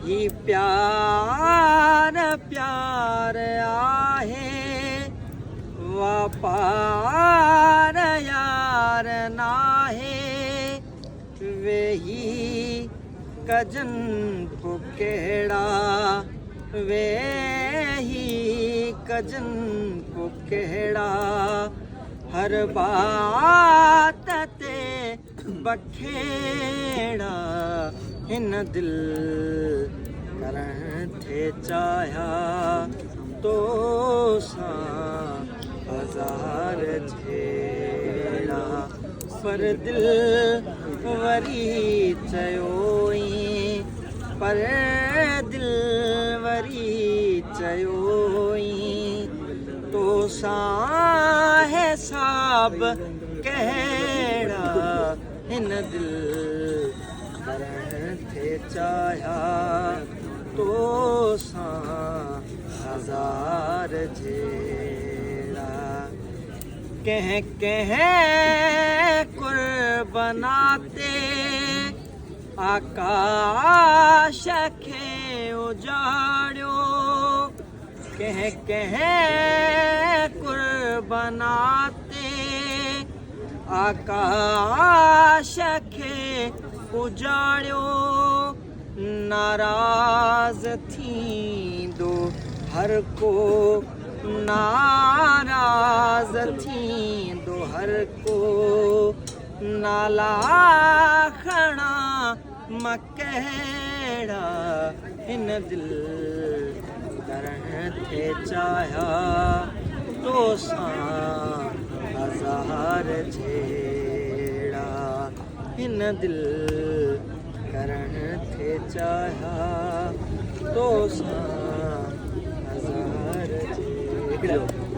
ही प्यार प्यार आहे वापार यार नाहे वेही कजन पुकेड़ा वेही कजन पुकेड़ा हर बात ते बखेड़ा हिन दिल करण थे चाया तो सा हजार झेड़ा पर दिल वरी चयोई पर दिल वरी चयोई तो सा है साब कहड़ा हिन दिल करण थे चाया तो सा हजार झेड़ा कह कह कुर्बनाते आकाश खे उजाड़ियो कह कह कुर्बनाते आकाश खे उजाड़ियो नाराज थींदो हर को नाराज थींदो हर को नाला खणा मकड़ा हिन दिल करण थे चाया तो सा हजार झेड़ा हिन दिल करण थे चाया तो सा हजार झेड़ा